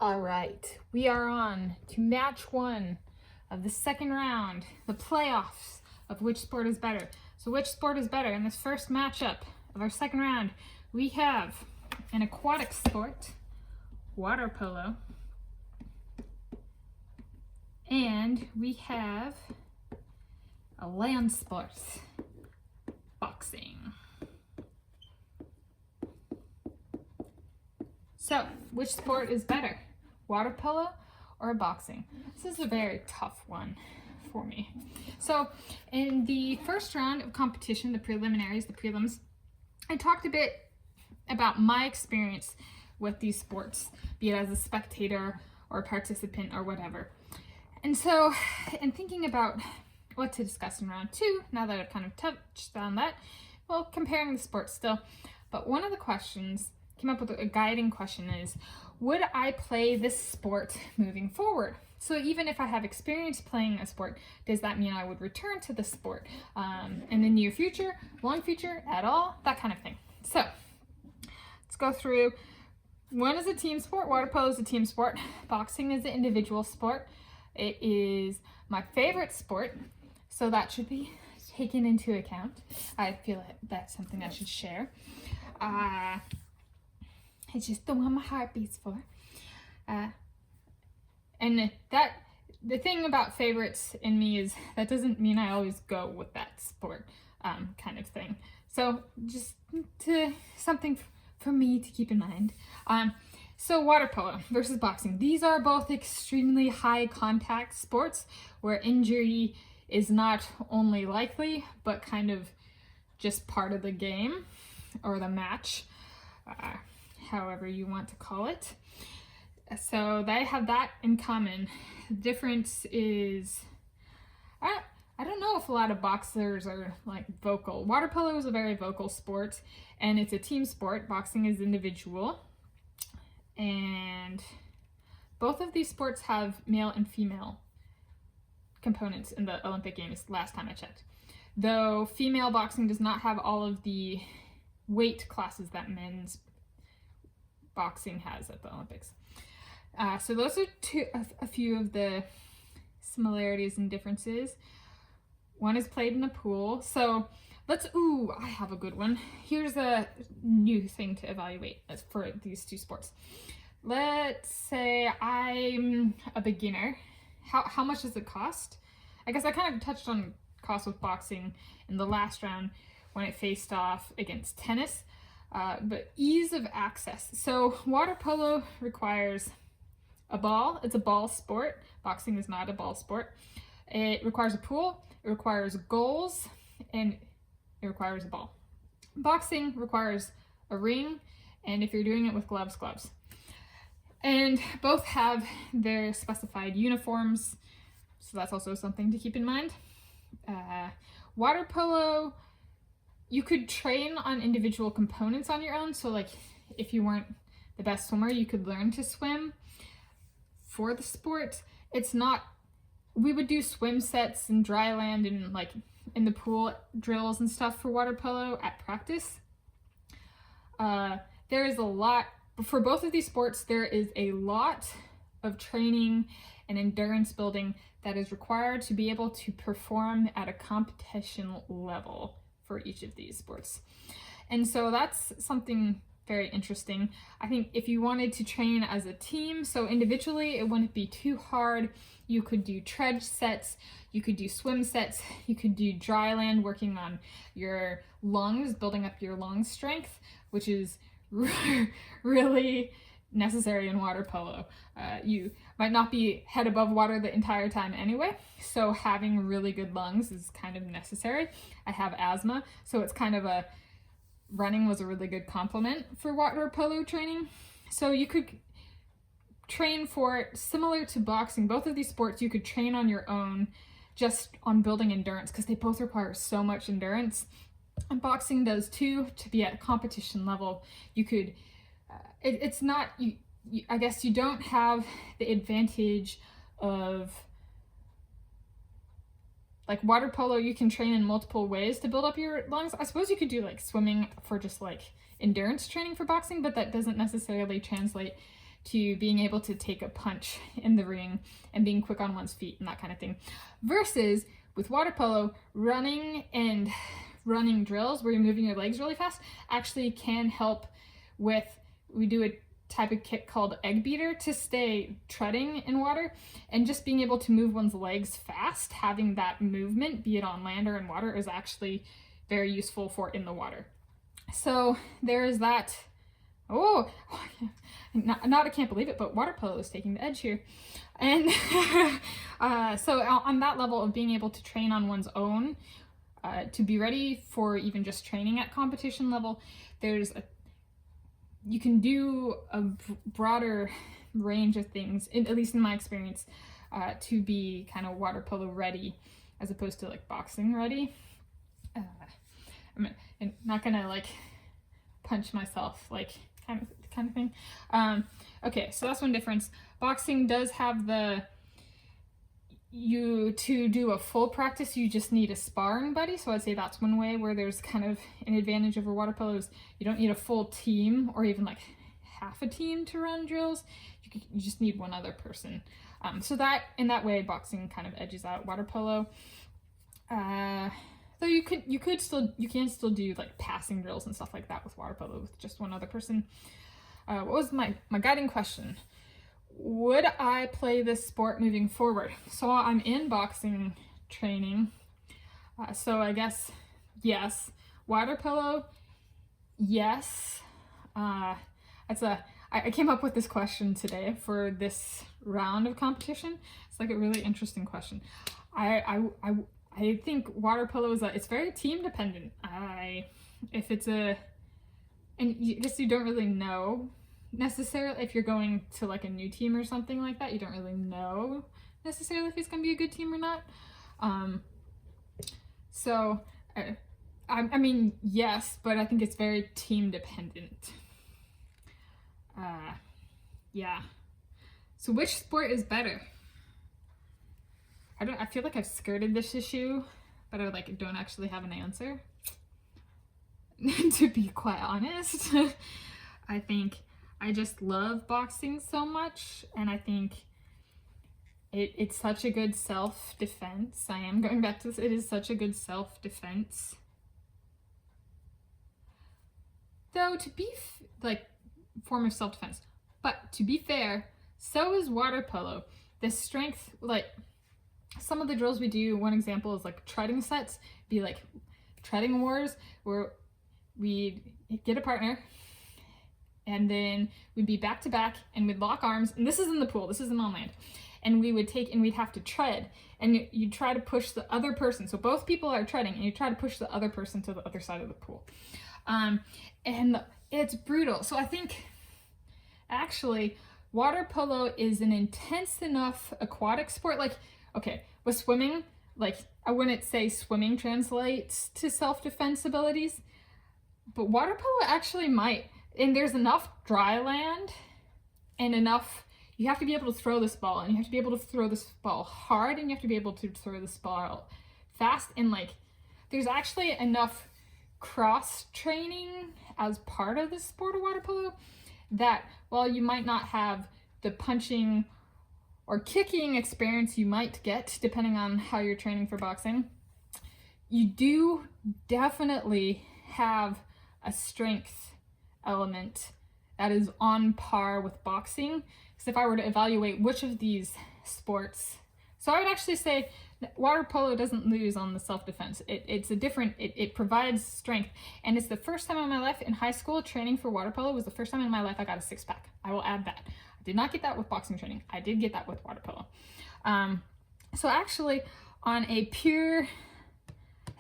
All right, we are on to match one of the second round, the playoffs of which sport is better. So which sport is better? In this first matchup of our second round, we have an aquatic sport, water polo, and we have a land sport, boxing. So, which sport is better, water polo or boxing? This is a very tough one for me. So, in the first round of competition, the preliminaries, the prelims, I talked a bit about my experience with these sports, be it as a spectator or a participant or whatever. And so, in thinking about what to discuss in round two, now that I've kind of touched on that, well, comparing the sports still, but one of the questions came up with a guiding question is, would I play this sport moving forward? So even if I have experience playing a sport, does that mean I would return to the sport in the near future, long future, at all? That kind of thing. So let's go through. One is a team sport. Water polo is a team sport. Boxing is an individual sport. It is my favorite sport, so that should be taken into account. I feel like that's something I should share. It's just the one my heart beats for. And that the thing about favorites in me is that doesn't mean I always go with that sport kind of thing. So just something for me to keep in mind. So water polo versus boxing. These are both extremely high contact sports where injury is not only likely, but kind of just part of the game or the match. However you want to call it. So they have that in common. The difference is, I don't know if a lot of boxers are like vocal. Water polo is a very vocal sport and it's a team sport. Boxing is individual. And both of these sports have male and female components in the Olympic Games last time I checked. Though female boxing does not have all of the weight classes that men's boxing has at the Olympics. So those are a few of the similarities and differences. One is played in a pool. So I have a good one. Here's a new thing to evaluate for these two sports. Let's say I'm a beginner. How much does it cost? I guess I kind of touched on cost with boxing in the last round when it faced off against tennis. But ease of access. So water polo requires a ball. It's a ball sport. Boxing is not a ball sport. It requires a pool. It requires goals, and it requires a ball. Boxing requires a ring, and if you're doing it with gloves. And both have their specified uniforms, so that's also something to keep in mind. Water polo, you could train on individual components on your own. So like if you weren't the best swimmer, you could learn to swim. For the sport, it's not, we would do swim sets and dry land and like in the pool drills and stuff for water polo at practice. There is a lot, for both of these sports, there is a lot of training and endurance building that is required to be able to perform at a competition level for each of these sports. And so that's something very interesting. I think if you wanted to train as a team, so individually it wouldn't be too hard. You could do tread sets, you could do swim sets, you could do dry land, working on your lungs, building up your lung strength, which is really necessary in water polo. You might not be head above water the entire time anyway, so having really good lungs is kind of necessary. I have asthma, so it's kind of running was a really good complement for water polo training. So you could train for it similar to boxing. Both of these sports you could train on your own, just on building endurance, because they both require so much endurance. And boxing does too, to be at competition level. You could, it's not, I guess you don't have the advantage of, like water polo, you can train in multiple ways to build up your lungs. I suppose you could do like swimming for just like endurance training for boxing, but that doesn't necessarily translate to being able to take a punch in the ring and being quick on one's feet and that kind of thing. Versus with water polo, running drills where you're moving your legs really fast actually can help with, we do a type of kick called egg beater to stay treading in water, and just being able to move one's legs fast, having that movement, be it on land or in water, is actually very useful for in the water. So there is that. Oh, not I can't believe it, but water polo is taking the edge here. And so on that level of being able to train on one's own, to be ready for even just training at competition level, you can do a broader range of things, at least in my experience, to be kind of water polo ready as opposed to like boxing ready. I'm not gonna like punch myself, like kind of thing. Okay, so that's one difference. Boxing does have to do a full practice, you just need a sparring buddy. So I'd say that's one way where there's kind of an advantage over water polo, is you don't need a full team or even like half a team to run drills. You just need one other person. So that, in that way, boxing kind of edges out water polo. Though you can still do like passing drills and stuff like that with water polo with just one other person. What was my guiding question? Would I play this sport moving forward? So I'm in boxing training, so I guess yes. Water polo, yes. I came up with this question today for this round of competition. It's like a really interesting question. I think water polo it's very team dependent. If it's and I guess you don't really know necessarily if you're going to like a new team or something like that. You don't really know necessarily if it's going to be a good team or not. So I mean, yes, but I think it's very team dependent. Yeah. So which sport is better? I feel like I've skirted this issue, but I don't actually have an answer. To be quite honest, I think I just love boxing so much, and I think it's such a good self-defense. I am going back to this. It is such a good self-defense. Though to be form of self-defense, but to be fair, so is water polo. The strength, like some of the drills we do, one example is like treading sets, be like treading wars, where we'd get a partner and then we'd be back to back and we'd lock arms, and this is in the pool, this isn't on land, and we'd have to tread, and you try to push the other person, so both people are treading and you try to push the other person to the other side of the pool. And it's brutal. So I think actually water polo is an intense enough aquatic sport. Like, okay, with swimming, like I wouldn't say swimming translates to self-defense abilities, but water polo actually might. And there's enough dry land and enough, you have to be able to throw this ball, and you have to be able to throw this ball hard, and you have to be able to throw this ball fast, and like there's actually enough cross training as part of the sport of water polo that while you might not have the punching or kicking experience you might get depending on how you're training for boxing, you do definitely have a strength element that is on par with boxing. Because if I were to evaluate which of these sports, so I would actually say that water polo doesn't lose on the self-defense. It provides strength, and it's the first time in my life in high school training for water polo was the first time in my life I got a six-pack. I will add that. I did not get that with boxing training. I did get that with water polo. So actually on a pure,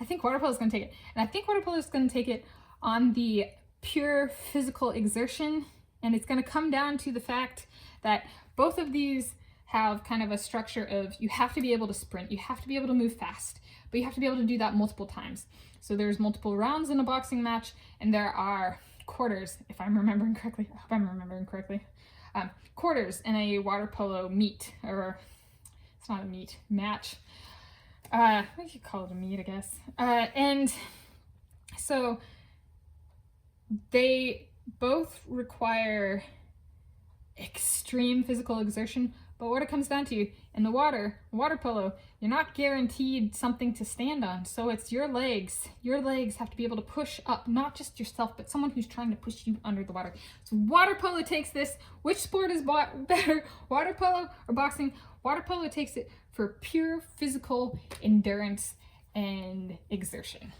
I think water polo is going to take it, and I think water polo is going to take it on the pure physical exertion, and it's going to come down to the fact that both of these have kind of a structure of you have to be able to sprint, you have to be able to move fast, but you have to be able to do that multiple times. So there's multiple rounds in a boxing match, and there are quarters, if I'm remembering correctly. I hope I'm remembering correctly. Quarters in a water polo meet, or it's not a meet, match. What do you call it, a meet, I guess. And so they both require extreme extreme physical exertion. But what it comes down to, in the water polo, you're not guaranteed something to stand on. So it's your legs. Your legs have to be able to push up, not just yourself, but someone who's trying to push you under the water. So water polo takes this. Which sport is better, water polo or boxing? Water polo takes it for pure physical endurance and exertion.